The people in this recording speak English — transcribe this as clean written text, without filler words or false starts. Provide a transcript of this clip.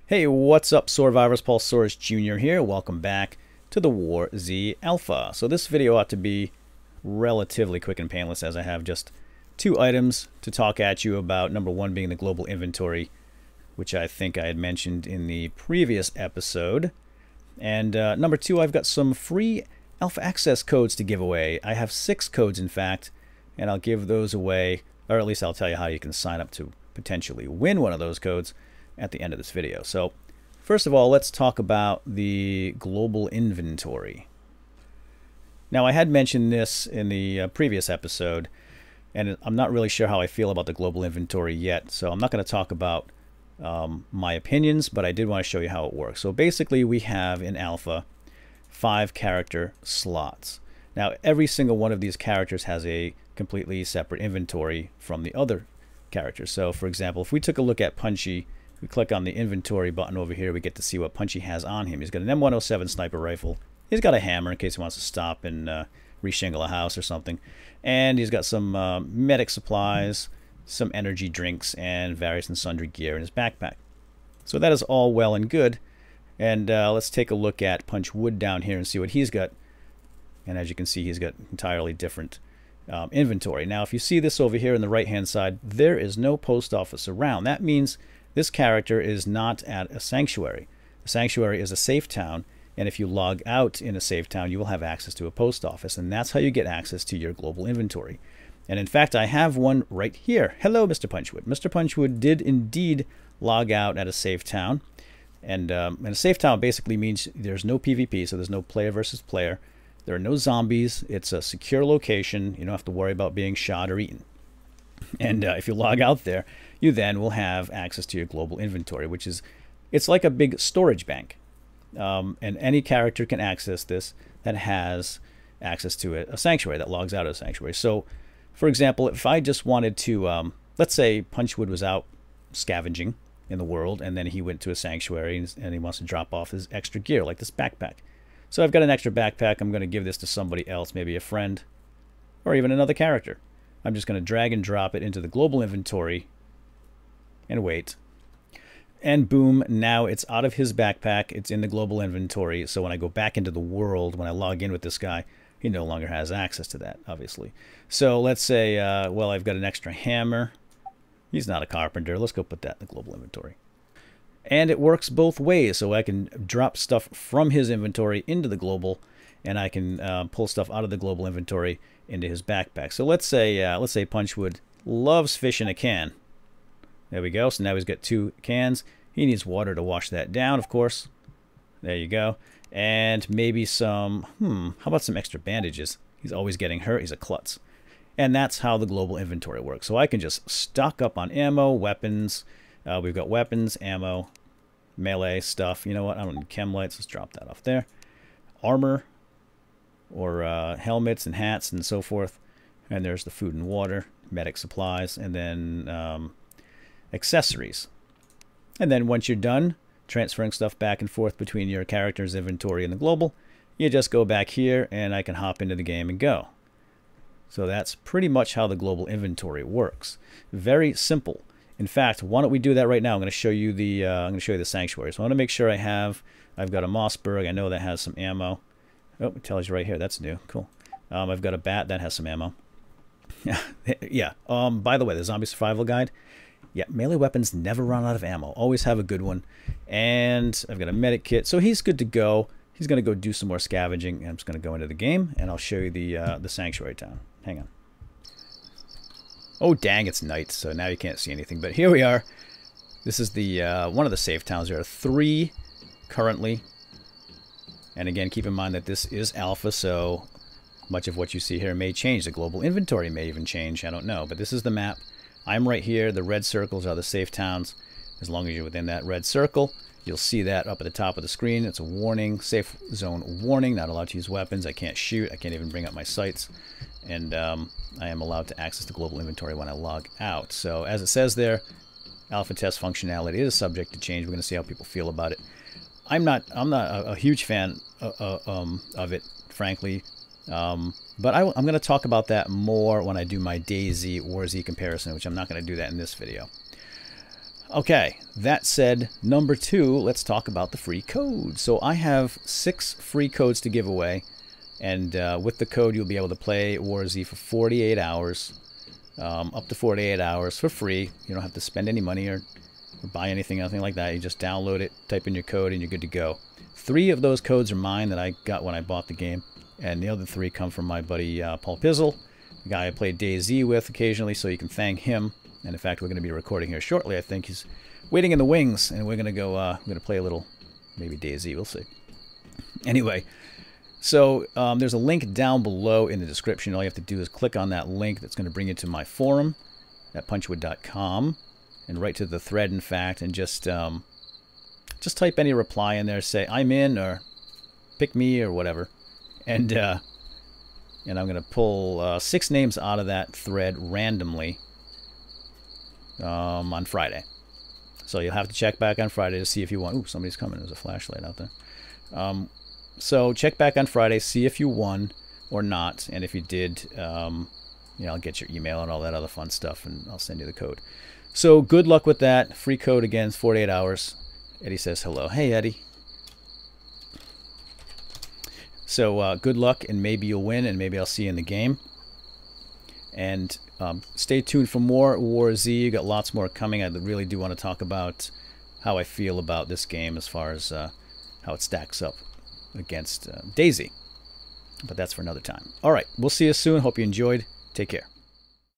Hey, what's up, Survivors? paulsoaresjr here. Welcome back to the War Z Alpha. So this video ought to be relatively quick and painless, as I have just two items to talk at you about. Number one being the global inventory, which I think I had mentioned in the previous episode. And number two, I've got some free alpha access codes to give away. I have 6 codes, in fact, and I'll give those away, or at least I'll tell you how you can sign up to potentially win one of those codes at the end of this video. So first of all, let's talk about the global inventory. Now, I had mentioned this in the previous episode, and I'm not really sure how I feel about the global inventory yet, so I'm not going to talk about my opinions, but I did want to show you how it works. So basically, we have in alpha 5 character slots. Now, every single one of these characters has a completely separate inventory from the other characters. So for example, if we took a look at Punchy, we click on the inventory button over here, we get to see what Punchy has on him. He's got an M107 sniper rifle. He's got a hammer in case he wants to stop and reshingle a house or something. And he's got some medic supplies, some energy drinks, and various and sundry gear in his backpack. So that is all well and good. And let's take a look at Punch Wood down here and see what he's got. And as you can see, he's got entirely different inventory. Now, if you see this over here on the right-hand side, there is no post office around. That means this character is not at a sanctuary. A sanctuary is a safe town, and if you log out in a safe town, you will have access to a post office, and that's how you get access to your global inventory. And in fact, I have one right here. Hello, Mr. Punchwood. Mr. Punchwood did indeed log out at a safe town, and a safe town basically means there's no PvP, so there's no player versus player. There are no zombies. It's a secure location. You don't have to worry about being shot or eaten. And if you log out there, you then will have access to your global inventory, which is, it's like a big storage bank. And any character can access this that has access to a sanctuary, that logs out of a sanctuary. So, for example, if I just wanted to, let's say Punchwood was out scavenging in the world, and then he went to a sanctuary and he wants to drop off his extra gear, like this backpack. So I've got an extra backpack. I'm going to give this to somebody else, maybe a friend, or even another character. I'm just going to drag and drop it into the global inventory and wait. And boom, now it's out of his backpack. It's in the global inventory. So when I go back into the world, when I log in with this guy, he no longer has access to that, obviously. So let's say, well, I've got an extra hammer. He's not a carpenter. Let's go put that in the global inventory. And it works both ways. So I can drop stuff from his inventory into the global, and I can pull stuff out of the global inventory into his backpack. So let's say Punchwood loves fish in a can. There we go. So now he's got 2 cans. He needs water to wash that down, of course. There you go. And maybe some, how about some extra bandages? He's always getting hurt. He's a klutz. And that's how the global inventory works. So I can just stock up on ammo, weapons. We've got weapons, ammo, melee stuff. You know what? I don't need chem lights. Let's drop that off there. Armor, or helmets and hats and so forth. And there's the food and water, medic supplies, and then accessories. And then once you're done transferring stuff back and forth between your character's inventory and the global, you just go back here and I can hop into the game and go. So that's pretty much how the global inventory works. Very simple. In fact, why don't we do that right now? I'm going to show you the sanctuary. So I want to make sure I've got a Mossberg. I know that has some ammo. Oh, it tells you right here. That's new. Cool. I've got a bat that has some ammo. Yeah. By the way, the zombie survival guide. Yeah, melee weapons never run out of ammo. Always have a good one. And I've got a medic kit. So he's good to go. He's going to go do some more scavenging. And I'm just going to go into the game, and I'll show you the sanctuary town. Hang on. Oh, dang, it's night, so now you can't see anything. But here we are. This is the one of the safe towns. There are 3 currently. And again, keep in mind that this is alpha, so much of what you see here may change. The global inventory may even change. I don't know. But this is the map. I'm right here. The red circles are the safe towns. As long as you're within that red circle, you'll see that up at the top of the screen. It's a warning, safe zone warning. Not allowed to use weapons. I can't shoot. I can't even bring up my sights. And I am allowed to access the global inventory when I log out. So as it says there, alpha test functionality is subject to change. We're going to see how people feel about it. I'm not a huge fan of it, frankly. But I'm going to talk about that more when I do my DayZ War Z comparison, which I'm not going to do that in this video. Okay, that said, number 2, let's talk about the free code. So I have 6 free codes to give away, and with the code you'll be able to play War Z for 48 hours, up to 48 hours for free. You don't have to spend any money or buy anything, nothing like that. You just download it, type in your code, and you're good to go. 3 of those codes are mine that I got when I bought the game, and the other 3 come from my buddy Paul Pizzle, the guy I played DayZ with occasionally, so you can thank him. And in fact, we're going to be recording here shortly. I think he's waiting in the wings, and we're going to go. We're going to play a little, maybe DayZ. We'll see. Anyway, so there's a link down below in the description. All you have to do is click on that link. That's going to bring you to my forum at punchwood.com, and right to the thread. In fact, and just type any reply in there. Say I'm in, or pick me, or whatever, and I'm going to pull 6 names out of that thread randomly. On Friday. So you'll have to check back on Friday to see if you won. Ooh, somebody's coming. There's a flashlight out there. So check back on Friday, see if you won or not. And if you did, I'll get your email and all that other fun stuff, and I'll send you the code. So good luck with that. Free code again, 48 hours. Eddie says hello. Hey, Eddie. So good luck, and maybe you'll win, and maybe I'll see you in the game. And stay tuned for more War Z. You got lots more coming. I really do want to talk about how I feel about this game as far as how it stacks up against DayZ. But that's for another time. All right, we'll see you soon. Hope you enjoyed. Take care.